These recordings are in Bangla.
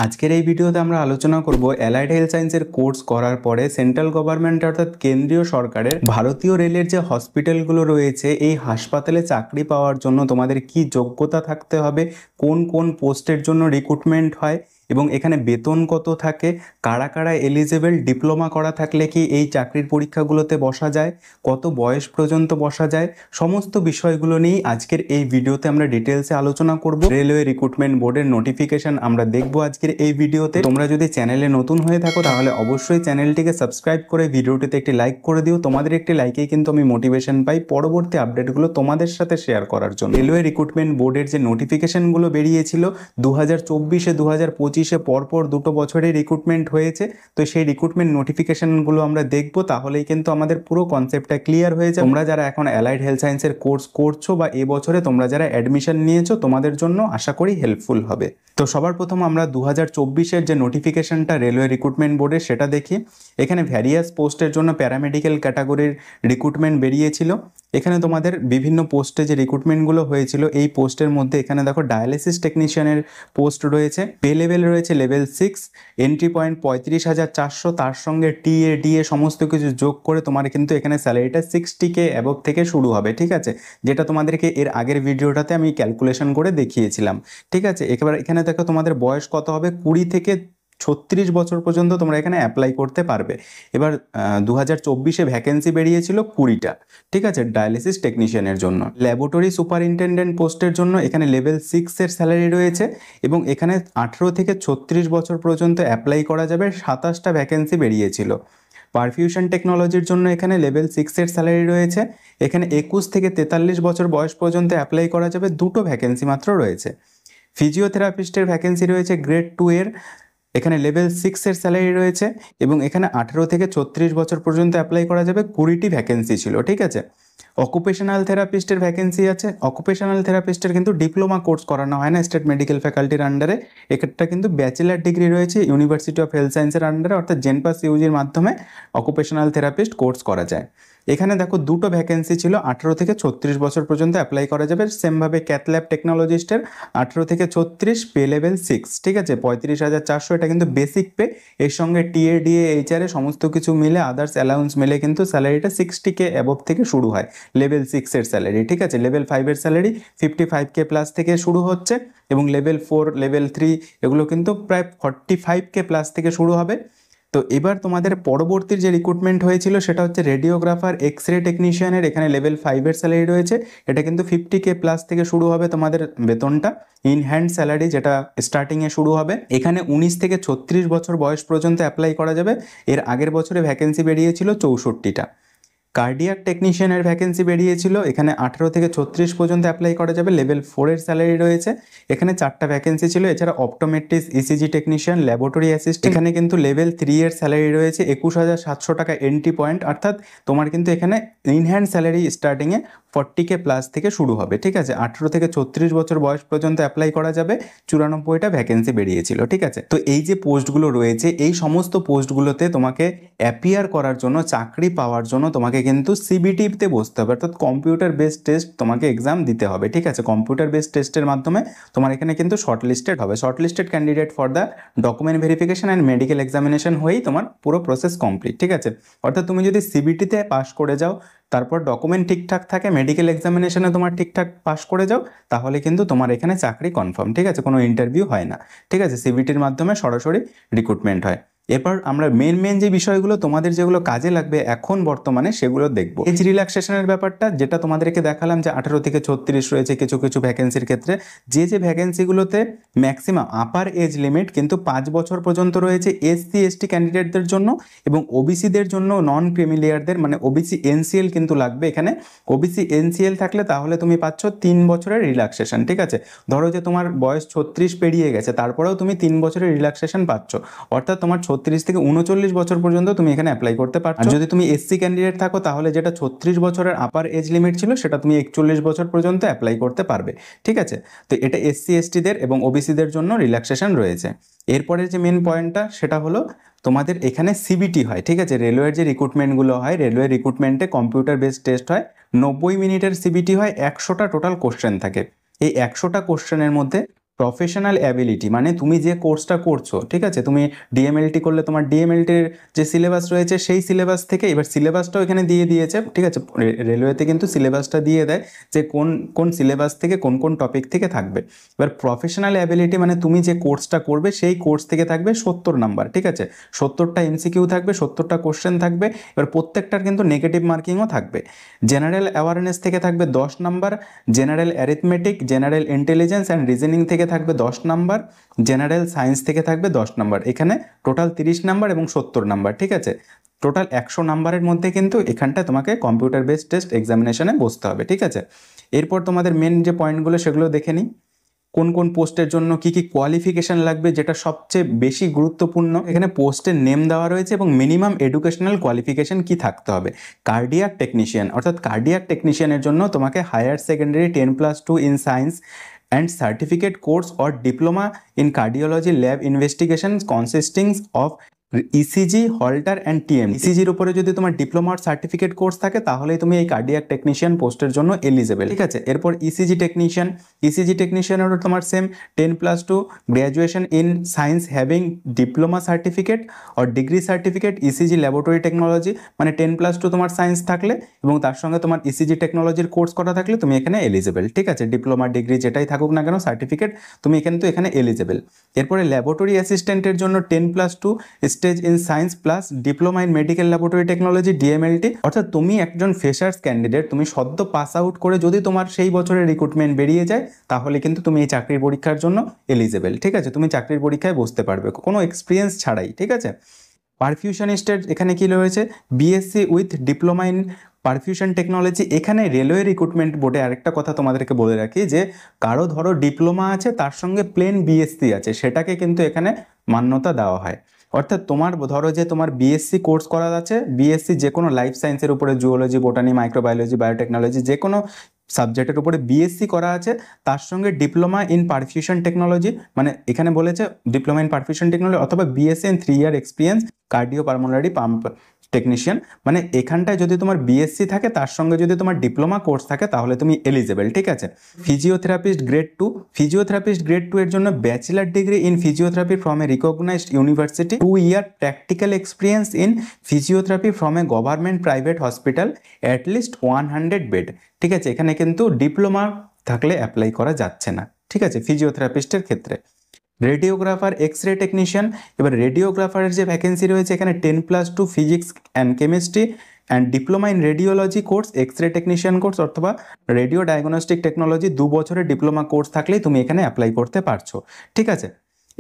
আজকের এই ভিডিওতে আমরা আলোচনা করব অ্যালাইড হেলথ সায়েন্সের কোর্স করার পরে সেন্ট্রাল গভর্নমেন্ট অর্থাৎ কেন্দ্রীয় সরকারের ভারতীয় রেলের যে হসপিটালগুলো রয়েছে এই হাসপাতালে চাকরি পাওয়ার জন্য তোমাদের কি যোগ্যতা থাকতে হবে, কোন কোন পোস্টের জন্য রিক্রুটমেন্ট হয় এবং এখানে বেতন কত থাকে, কারা কারা এলিজেবল, ডিপ্লোমা করা থাকলে কি এই চাকরির পরীক্ষাগুলোতে বসা যায়, কত বয়স পর্যন্ত বসা যায়, সমস্ত বিষয়গুলো নিয়েই আজকের এই ভিডিওতে আমরা ডিটেলসে আলোচনা করব। রেলওয়ে রিক্রুটমেন্ট বোর্ডের নোটিফিকেশন আমরা দেখব আজকের এই ভিডিওতে। তোমরা যদি চ্যানেলে নতুন হয়ে থাকো তাহলে অবশ্যই চ্যানেলটিকে সাবস্ক্রাইব করে ভিডিওটিতে একটি লাইক করে দিও। তোমাদের একটি লাইকেই কিন্তু আমি মোটিভেশন পাই পরবর্তী আপডেটগুলো তোমাদের সাথে শেয়ার করার জন্য। রেলওয়ে রিক্রুটমেন্ট বোর্ডের যে নোটিফিকেশনগুলো বেরিয়েছিল 2024-এ 2025-এ পরপর দুটো বছরের রিক্রুটমেন্ট হয়েছে, তো সেই রিক্রুটমেন্ট নোটিফিকেশনগুলো আমরা দেখব, তাহলেই কিন্তু আমাদের পুরো কনসেপ্টটা ক্লিয়ার হয়ে যায়। তোমরা যারা এখন অ্যালাইড হেলথ সায়েন্সের কোর্স করছো বা এবছরে তোমরা যারা অ্যাডমিশন নিয়েছো তোমাদের জন্য আশা করি হেল্পফুল হবে। তো সবার প্রথম আমরা 2024-এর যে নোটিফিকেশনটা রেলওয়ে রিক্রুটমেন্ট বোর্ডের সেটা দেখি। এখানে ভ্যারিয়াস পোস্টের জন্য প্যারামেডিক্যাল ক্যাটাগরির রিক্রুটমেন্ট বেরিয়েছিল। এখানে তোমাদের বিভিন্ন পোস্টে যে রিক্রুটমেন্টগুলো হয়েছিল এই পোস্টের মধ্যে এখানে দেখো ডায়ালিসিস টেকনিশিয়ানের পোস্ট রয়েছে, পে লেভেল রয়েছে লেভেল 6, এন্ট্রি পয়েন্ট 35,400, তার সঙ্গে টিএ ডিএ সমস্ত কিছু যোগ করে তোমার কিন্তু এখানে স্যালারিটা 60K অ্যাবভ থেকে শুরু হবে, ঠিক আছে, যেটা তোমাদেরকে এর আগের ভিডিওটাতে আমি ক্যালকুলেশন করে দেখিয়েছিলাম, ঠিক আছে। এবার এখানে দেখো তোমাদের বয়স কত হবে, 20 থেকে 36 বছর পর্যন্ত তোমরা এখানে অ্যাপ্লাই করতে পারবে। এবার 2024-এ ভ্যাকেন্সি বেরিয়েছিল 20টা, ঠিক আছে, ডায়ালিসিস টেকনিশিয়ানের জন্য। ল্যাবরেটরি সুপারিনটেন্ডেন্ট পোস্টের জন্য এখানে লেভেল 6-এর স্যালারি রয়েছে এবং এখানে 18 থেকে 36 বছর পর্যন্ত অ্যাপ্লাই করা যাবে, 27টা ভ্যাকেন্সি বেরিয়েছিল। পারফিউশন টেকনোলজির জন্য এখানে লেভেল 6-এর স্যালারি রয়েছে, এখানে 21 থেকে 43 বছর বয়স পর্যন্ত অ্যাপ্লাই করা যাবে, দুটো ভ্যাকেন্সি মাত্র রয়েছে। ফিজিওথেরাপিস্টের ভ্যাকেন্সি রয়েছে গ্রেড 2-এর, এখানে লেভেল 6-এর স্যালারি রয়েছে এবং এখানে 18 থেকে 36 বছর পর্যন্ত অ্যাপ্লাই করা যাবে, 20টি ভ্যাকেন্সি ছিল, ঠিক আছে। অকুপেশনাল থেরাপিস্টের ভ্যাকেন্সি আছে। অকুপেশনাল থেরাপিস্টের কিন্তু ডিপ্লোমা কোর্স করানো হয় না স্টেট মেডিকেল ফ্যাকাল্টির আন্ডারে, একটা কিন্তু ব্যাচেলার ডিগ্রি রয়েছে ইউনিভার্সিটি অফ হেলথ সায়েন্সের আন্ডারে, অর্থাৎ জেনপাস ইউজির মাধ্যমে অকুপেশনাল থেরাপিস্ট কোর্স করা যায়। এখানে দেখো দুটো ভ্যাকেন্সি ছিল, 18 থেকে 36 বছর পর্যন্ত অ্যাপ্লাই করা যাবে। সেমভাবে ক্যাথল্যাব টেকনোলজিস্টের 18 থেকে 36, পে লেভেল 6, ঠিক আছে, 35,400, এটা কিন্তু বেসিক পে, এর সঙ্গে টিএ ডিএ এইচআরএ সমস্ত কিছু মিলে আদার্স অ্যালাউন্স মিলে কিন্তু স্যালারিটা 60K অ্যাবভ থেকে শুরু হয় লেভেল 6-এর স্যালারি, ঠিক আছে। লেভেল 5-এর স্যালারি 55K প্লাস থেকে শুরু হচ্ছে এবং লেভেল 4, লেভেল 3 এগুলো কিন্তু প্রায় 45K প্লাস থেকে শুরু হবে। তো এবার তোমাদের পরবর্তী যে রিক্রুটমেন্ট হয়েছিল সেটা হচ্ছে রেডিওগ্রাফার এক্স রে টেকনিশিয়ানের, এখানে লেভেল 5-এর স্যালারি রয়েছে, এটা কিন্তু 50K প্লাস থেকে শুরু হবে তোমাদের বেতনটা, ইন হ্যান্ড স্যালারি যেটা স্টার্টিংয়ে শুরু হবে। এখানে 19 থেকে 36 বছর বয়স পর্যন্ত অ্যাপ্লাই করা যাবে, এর আগের বছরে ভ্যাকেন্সি বেরিয়েছিল 64টা। কার্ডিয়াক টেকনিশিয়ানের ভ্যাকেন্সি বেরিয়েছিল, এখানে 18 থেকে 36 পর্যন্ত অ্যাপ্লাই করা যাবে, লেভেল 4-এর স্যালারি রয়েছে, এখানে 4টা ভ্যাকেন্সি ছিল। এছাড়া optometrist, ECG technician, laboratory assistant, এখানে কিন্তু লেভেল 3-এর স্যালারি রয়েছে 21,700 টাকা এন্ট্রি পয়েন্ট, অর্থাৎ তোমার কিন্তু এখানে ইন হ্যান্ড স্যালারি স্টার্টিংয়ে 40K প্লাস থেকে শুরু হবে, ঠিক আছে। 18 থেকে 36 বছর বয়স পর্যন্ত অ্যাপ্লাই করা যাবে, 94টা ভ্যাকেন্সি বেরিয়েছিল, ঠিক আছে। তো এই যে পোস্টগুলো রয়েছে এই সমস্ত পোস্টগুলোতে তোমাকে অ্যাপিয়ার করার জন্য, চাকরি পাওয়ার জন্য তোমাকে কিন্তু সিবিটিতে বসতে হবে, অর্থাৎ কম্পিউটার বেসড টেস্ট তোমাকে এক্সাম দিতে হবে, ঠিক আছে। কম্পিউটার বেসড টেস্টের মাধ্যমে তোমার এখানে কিন্তু শর্টলিস্টেড হবে, shortlisted candidate for the document verification and medical examination হয়েই তোমার পুরো প্রসেস কমপ্লিট, ঠিক আছে। অর্থাৎ তুমি যদি সিবিটিতে পাস করে যাও, তারপর ডকুমেন্ট ঠিকঠাক থাকে, মেডিকেল এক্সামিনেশনে তোমার ঠিকঠাক পাস করে যাও, তাহলে কিন্তু তোমার এখানে চাকরি কনফার্ম, ঠিক আছে, কোনো ইন্টারভিউ হয় না, ঠিক আছে। সিবিটির মাধ্যমে সরাসরি রিক্রুটমেন্ট হয়। এরপর আমরা মেন যে বিষয়গুলো তোমাদের যেগুলো কাজে লাগবে এখন বর্তমানে সেগুলো দেখবো। এজ রিল্যাক্সেশনের ব্যাপারটা যেটা তোমাদেরকে দেখালাম যে 18 থেকে 36 রয়েছে কিছু কিছু ভ্যাকেন্সির ক্ষেত্রে, যে ভ্যাকেন্সিগুলোতে ম্যাক্সিমাম আপার এজ লিমিট কিন্তু 5 বছর পর্যন্ত রয়েছে এসসি এসটি ক্যান্ডিডেটদের জন্য এবং ওবিসিদের জন্য, নন ক্রিমিলিয়ারদের মানে ওবিসি এনসিএল কিন্তু লাগবে এখানে। ওবিসি এনসিএল থাকলে তাহলে তুমি পাচ্ছ 3 বছরের রিল্যাক্সেশন, ঠিক আছে। ধরো যে তোমার বয়স 36 পেরিয়ে গেছে, তারপরেও তুমি 3 বছরের রিল্যাক্সেশন পাচ্ছ, অর্থাৎ তোমার 36 থেকে 39 বছর পর্যন্ত তুমি এখানে অ্যাপ্লাই করতে পারছো। আর যদি তুমি এসসি ক্যান্ডিডেট থাকো তাহলে যেটা 36 বছরের আপার এজ লিমিট ছিল সেটা তুমি 41 বছর পর্যন্ত অ্যাপ্লাই করতে পারবে, ঠিক আছে। তো এটা এসসি এসটিদের এবং ওবিসিদের জন্য রিল্যাক্সেশন রয়েছে। এরপরে যে মেন পয়েন্টটা সেটা হলো তোমাদের এখানে সিবিটি হয়, ঠিক আছে। রেলওয়ের যে রিক্রুটমেন্টগুলো হয়, রেলওয়ে রিক্রুটমেন্টে কম্পিউটার বেসড টেস্ট হয়, 90 মিনিটের সিবিটি হয়, 100টা টোটাল কোশ্চেন থাকে। এই 100টা কোশ্চেনের মধ্যে প্রফেশনাল অ্যাবিলিটি মানে তুমি যে কোর্সটা করছো, ঠিক আছে, তুমি ডিএমএলটি করলে তোমার ডিএমএলটির যে সিলেবাস রয়েছে সেই সিলেবাস থেকে, এবার সিলেবাসটাও এখানে দিয়ে দিয়েছে, ঠিক আছে, রেলওয়েতে কিন্তু সিলেবাসটা দিয়ে দেয় যে কোন কোন সিলেবাস থেকে কোন কোন টপিক থেকে থাকবে। এবার প্রফেশনাল অ্যাবিলিটি মানে তুমি যে কোর্সটা করবে সেই কোর্স থেকে থাকবে 70 নাম্বার, ঠিক আছে, 70টা এমসিকিউ থাকবে, 70টা কোশ্চেন থাকবে, এবার প্রত্যেকটার কিন্তু নেগেটিভ মার্কিংও থাকবে। জেনারেল অ্যাওয়ারনেস থেকে থাকবে 10 number, general arithmetic, general intelligence and reasoning থেকে থাকবে 10 নাম্বার, জেনারেল সায়েন্স থেকে থাকবে 10 নাম্বার। এখানে টোটাল 30 নাম্বার এবং 70 নাম্বার, ঠিক আছে, টোটাল 100 নাম্বারের মধ্যে কিন্তু এখানটায় তোমাকে কম্পিউটার বেসড টেস্ট এক্সামিনেশনে বসতে হবে, ঠিক আছে। এরপর তোমাদের মেন যে পয়েন্টগুলো সেগুলো দেখে নিই। কোন কোন পোস্টের জন্য কি কি কোয়ালিফিকেশন লাগবে, যেটা সবচেয়ে বেশি গুরুত্বপূর্ণ, এখানে পোস্টের নেম দেওয়া রয়েছে এবং মিনিমাম এডুকেশনাল কোয়ালিফিকেশন কি থাকতে হবে। কার্ডিয়াক টেকনিশিয়ান, অর্থাৎ কার্ডিয়াক টেকনিশিয়ানের জন্য তোমাকে higher secondary 10+2 in science and certificate course or diploma in cardiology lab investigation consisting of ECG, Holter and TM. ইসিজির উপরে যদি তোমার ডিপ্লোমার সার্টিফিকেট কোর্স থাকে তাহলেই তুমি এই কার্ডিয়াক টেকনিশিয়ান পোস্টের জন্য এলিজেবল, ঠিক আছে। এরপর ইসিজি টেকনিশিয়ানেরও তোমার same 10+2 graduation in science having diploma certificate or degree certificate ECG laboratory technology, মানে 10+2 তোমার সায়েন্স থাকলে এবং তার সঙ্গে তোমার ইসিজি টেকনোলজির কোর্স করা থাকলে তুমি এখানে এলিজেবল, ঠিক আছে। ডিপ্লোমা ডিগ্রি যেটাই থাকুক না কেন সার্টিফিকেট তুমি কিন্তু এখানে এলিজেবল। এরপরে ল্যাবরেটরি অ্যাসিস্ট্যান্টের জন্য 10+2 stage in science plus diploma in medical laboratory technology DMLT, অর্থাৎ তুমি একজন ফ্রেশার্স ক্যান্ডিডেট, তুমি সদ্য পাস আউট করে যদি তোমার সেই বছরের রিক্রুটমেন্ট বেরিয়ে যায় তাহলে কিন্তু তুমি এই চাকরির পরীক্ষার জন্য এলিজেবল, ঠিক আছে, তুমি চাকরির পরীক্ষায় বসতে পারবে কোনো এক্সপিরিয়েন্স ছাড়াই, ঠিক আছে। পারফিউশনিস্টের এখানে কি রয়েছে, BSc with diploma in perfusion technology. এখানে রেলওয়ে রিক্রুটমেন্ট বোর্ডে আরেকটা কথা তোমাদেরকে বলে রাখি যে কারো ধরো ডিপ্লোমা আছে তার সঙ্গে প্লেন বিএসসি আছে, সেটাকে কিন্তু এখানে মান্যতা দেওয়া হয়। অর্থাৎ তোমার ধরো যে তোমার বিএসসি কোর্স করা আছে, বিএসসি যে কোনো লাইফ সায়েন্সের উপরে জুওলজি, বোটানি, মাইক্রোবায়োলজি, বায়োটেকনোলজি যে কোনো সাবজেক্টের উপরে বিএসসি করা আছে, তার সঙ্গে ডিপ্লোমা ইন পারফিউশন টেকনোলজি, মানে এখানে বলেছে ডিপ্লোমা ইন পারফিউশন টেকনোলজি অথবা BSc in 3 year experience cardio pulmonary pump technician, মানে এখানটায় যদি তোমার বিএসসি থাকে তার সঙ্গে যদি তোমার ডিপ্লোমা কোর্স থাকে তাহলে তুমি এলিজেবল, ঠিক আছে। ফিজিওথেরাপিস্ট গ্রেড 2, ফিজিওথেরাপিস্ট গ্রেড 2 এর জন্য bachelor degree in physiotherapy from a recognised university, 2 year practical experience in physiotherapy from a government private hospital at least 100 bed, ঠিক আছে। এখানে কিন্তু ডিপ্লোমা থাকলে অ্যাপ্লাই করা যাচ্ছে না, ঠিক আছে, ফিজিওথেরাপিস্টের ক্ষেত্রে। রেডিওগ্রাফার, এক্স রে টেকনিশিয়ান, এবার রেডিওগ্রাফারের যে ভ্যাকেন্সি রয়েছে এখানে 10+2 physics and chemistry and diploma in radiology course, X ray technician course অথবা রেডিও ডায়াগনস্টিক টেকনোলজি 2 বছরের ডিপ্লোমা কোর্স থাকলেই তুমি এখানে অ্যাপ্লাই করতে পারছো, ঠিক আছে।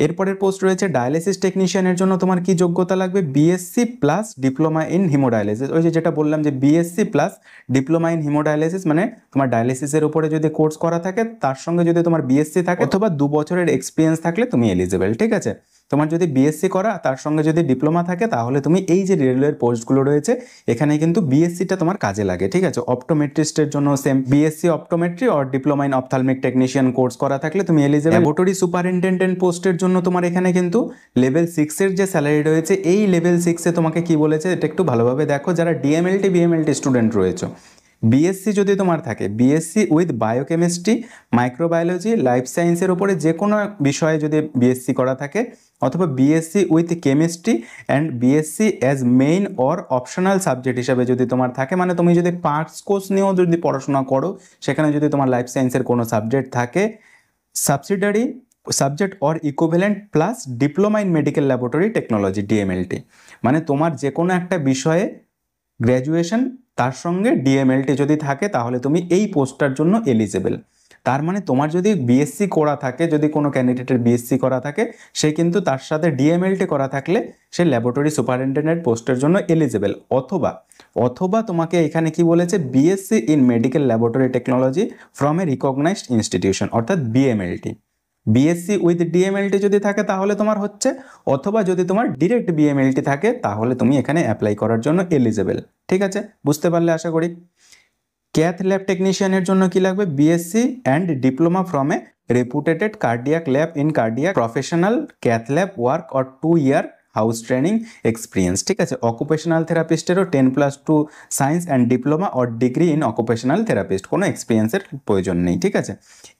এরপরের পোস্ট রয়েছে ডায়ালিসিস টেকনিশিয়ানের জন্য তোমার কি যোগ্যতা লাগবে, BSc plus diploma in haemodialysis. ওই যে যেটা বললাম যে BSc plus diploma in haemodialysis, মানে তোমার ডায়ালিসিসের উপরে যদি কোর্স করা থাকে তার সঙ্গে যদি তোমার বিএসসি থাকে অথবা 2 বছরের এক্সপিরিয়েন্স থাকলে তুমি এলিজেবল, ঠিক আছে। তোমার যদি বিএসসি করা তার সঙ্গে যদি ডিপ্লোমা থাকে তাহলে তুমি এই যে রেলওয়ের পোস্টগুলো রয়েছে এখানে কিন্তু বিএসসিটা তোমার কাজে লাগে, ঠিক আছে। অপটোমেট্রিস্টের জন্য same BSc optometry or diploma in ophthalmic technician course করা থাকলে তুমি এলিজেবল। ল্যাবরেটরি সুপারিনটেন্ডেন্ট পোস্টের জন্য তোমার এখানে কিন্তু লেভেল 6 এর যে স্যালারি রয়েছে, এই লেভেল 6 এ তোমাকে কি বলেছে এটা একটু ভালোভাবে দেখো, যারা ডিএমএলটি বিএমএলটি স্টুডেন্ট রয়েছে। বিএসসি যদি তোমার থাকে, BSc with biochemistry, microbiology, life সায়েন্সের উপরে যে কোনো বিষয়ে যদি বিএসসি করা থাকে অথবা BSc with chemistry and BSc as main or optional subject হিসাবে যদি তোমার থাকে, মানে তুমি যদি পার্টস কোর্স নিয়েও যদি পড়াশোনা করো সেখানে যদি তোমার লাইফ সায়েন্সের কোনো সাবজেক্ট থাকে, subsidiary subject or equivalent plus diploma in medical laboratory technology DMLT, মানে তোমার যে কোনো একটা বিষয়ে গ্র্যাজুয়েশন তার সঙ্গে ডিএমএলটি যদি থাকে তাহলে তুমি এই পোস্টটার জন্য এলিজেবল। তার মানে তোমার যদি বিএসসি করা থাকে, যদি কোনো ক্যান্ডিডেটের বিএসসি করা থাকে সে কিন্তু তার সাথে ডিএমএলটি করা থাকলে সে ল্যাবরেটরি সুপারিনটেন্ডেন্ট পোস্টের জন্য এলিজেবল। অথবা তোমাকে এখানে কি বলেছে, BSc in medical laboratory technology from a recognised institution, অর্থাৎ বিএমএলটি। বিএসসি উইথ ডিএমএলটি যদি থাকে তাহলে তোমার হচ্ছে, অথবা যদি তোমার ডিরেক্ট বিএমএলটি থাকে তাহলে তুমি এখানে অ্যাপ্লাই করার জন্য এলিজেবল, ঠিক আছে, বুঝতে পারলে আশা করি। ক্যাথ ল্যাব টেকনিশিয়ানের জন্য কি লাগবে, BSc and diploma from a reputed cardiac lab in cardiac professional cath lab work or 2 year house training experience, ঠিক আছে। অকুপেশনাল থেরাপিস্টেরও 10+2 science and diploma or degree in occupational therapist, কোনো এক্সপিরিয়েন্সের প্রয়োজন নেই, ঠিক আছে।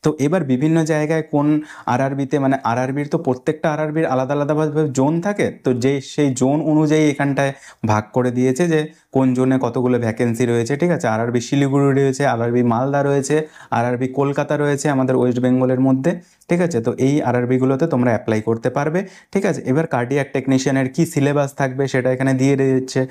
তো এবার বিভিন্ন জায়গায় কোন আরআরবিতে, মানে আরআরবির তো প্রত্যেকটা আরআরবির আলাদা আলাদাভাবে জোন থাকে, তো সেই জোন অনুযায়ী এখানটায় ভাগ করে দিয়েছে যে কোন জোনে কতগুলো ভ্যাকেন্সি রয়েছে, ঠিক আছে। আরআরবি শিলিগুড়ি রয়েছে, আরআরবি মালদা রয়েছে, আরআরবি কলকাতা রয়েছে আমাদের ওয়েস্ট বেঙ্গলের মধ্যে, ঠিক আছে। তো এই আরআরবিগুলোতে তোমরা অ্যাপ্লাই করতে পারবে, ঠিক আছে। এবার কার্ডিয়াক টেকনিশিয়ানের কি সিলেবাস থাকবে সেটা এখানে দিয়ে দিয়েছে,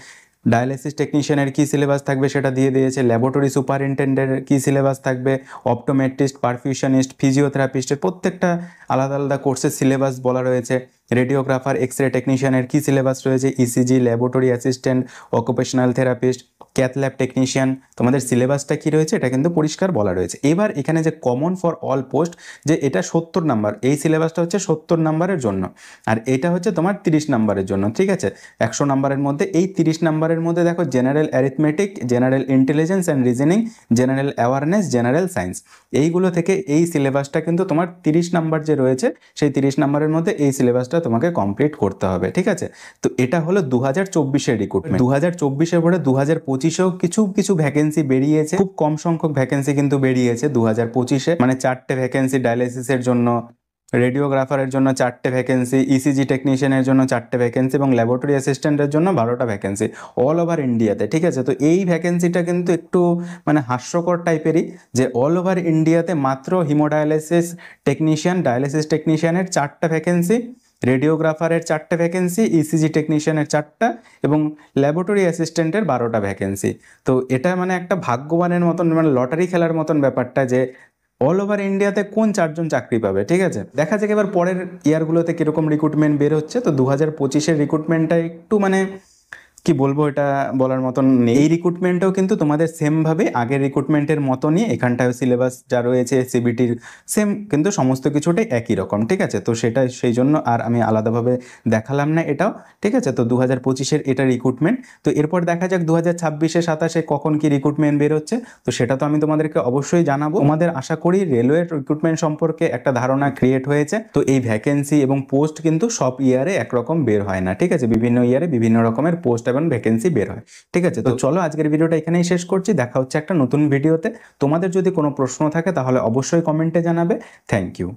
ডায়ালিসিস টেকনিশিয়ানের কী সিলেবাস থাকবে সেটা দিয়ে দিয়েছে, ল্যাবরেটরি সুপারিনটেন্ডেন্টের কী সিলেবাস থাকবে, অপটোমেট্রিস্ট, পারফিউশনিস্ট, ফিজিওথেরাপিস্টের প্রত্যেকটা আলাদা আলাদা কোর্সের সিলেবাস বলা রয়েছে। রেডিওগ্রাফার, এক্স রে টেকনিশিয়ানের কী সিলেবাস রয়েছে, ECG, laboratory assistant, occupational therapist, cath lab technician, তোমাদের সিলেবাসটা কী রয়েছে এটা কিন্তু পরিষ্কার বলা রয়েছে। এবার এখানে যে কমন ফর অল পোস্ট, যে এটা 70 নাম্বার, এই সিলেবাসটা হচ্ছে 70 নাম্বারের জন্য, আর এটা হচ্ছে তোমার 30 নাম্বারের জন্য, ঠিক আছে। 100 নাম্বারের মধ্যে এই 30 নাম্বারের মধ্যে দেখো general arithmetic, general intelligence and reasoning, general awareness, general science, এইগুলো থেকে এই সিলেবাসটা কিন্তু তোমার 30 নাম্বার যে রয়েছে সেই 30 নাম্বারের মধ্যে এই সিলেবাসটা তোমাকে কমপ্লিট করতে হবে, ঠিক আছে। তো এটা হলো 2024-এর রিক্রুটমেন্ট। 2024-এর পরে 2025-এও কিছু কিছু ভ্যাকেন্সি বেরিয়েছে, খুব কম সংখ্যক ভ্যাকেন্সি কিন্তু বেরিয়েছে 2025-এ, মানে 4টে ভ্যাকেন্সি ডায়ালিসিসের জন্য, রেডিওগ্রাফারের জন্য 4টে ভ্যাকেন্সি, ইসিজি টেকনিশিয়ানের জন্য 4টে ভ্যাকেন্সি এবং ল্যাবরেটরি অ্যাসিস্ট্যান্টের জন্য 12টা ভ্যাকেন্সি অল ওভার ইন্ডিয়াতে, ঠিক আছে। তো এই ভ্যাকেন্সিটা কিন্তু একটু মানে হাস্যকর টাইপেরই, যে অল ওভার ইন্ডিয়াতে মাত্র হিমোডায়ালিসিস টেকনিশিয়ান, ডায়ালিসিস টেকনিশিয়ানের 4টা ভ্যাকেন্সি, রেডিওগ্রাফারের 4টে ভ্যাকেন্সি, ইসিজি টেকনিশিয়ানের 4টা এবং ল্যাবরেটরি অ্যাসিস্ট্যান্টের 12টা ভ্যাকেন্সি। তো এটা মানে একটা ভাগ্যবানের মতন, মানে লটারি খেলার মতন ব্যাপারটা, যে অল ওভার ইন্ডিয়াতে কোন 4জন চাকরি পাবে, ঠিক আছে। দেখা যাক এবার পরের ইয়ারগুলোতে কীরকম রিক্রুটমেন্ট বের হচ্ছে। তো 2025-এর রিক্রুটমেন্টটা একটু মানে কি বলবো, এটা বলার মতন নেই। এই রিক্রুটমেন্টেও কিন্তু তোমাদের সেমভাবে আগের রিক্রুটমেন্টের মতনই, এখানটায় সিলেবাস যা রয়েছে সিবিটির সেম, কিন্তু সমস্ত কিছুটাই একই রকম, ঠিক আছে। তো সেটা সেই জন্য আর আমি আলাদাভাবে দেখালাম না এটাও, ঠিক আছে। তো 2025-এর এটা রিক্রুটমেন্ট। তো এরপর দেখা যাক 2026-এ 27-এ কখন কি রিক্রুটমেন্ট বেরোচ্ছে, তো সেটা তো আমি তোমাদেরকে অবশ্যই জানাবো। তোমাদের আশা করি রেলওয়ের রিক্রুটমেন্ট সম্পর্কে একটা ধারণা ক্রিয়েট হয়েছে। তো এই ভ্যাকেন্সি এবং পোস্ট কিন্তু সব ইয়ারে একরকম বের হয় না, ঠিক আছে। বিভিন্ন ইয়ারে বিভিন্ন রকমের পোস্ট এবং ভ্যাকেন্সি বের হয়, ঠিক আছে। তো চলো আজকের ভিডিওটা এখানেই শেষ করছি, দেখা হচ্ছে একটা নতুন ভিডিওতে। তোমাদের যদি কোনো প্রশ্ন থাকে তাহলে অবশ্যই কমেন্টে জানাবে। Thank you.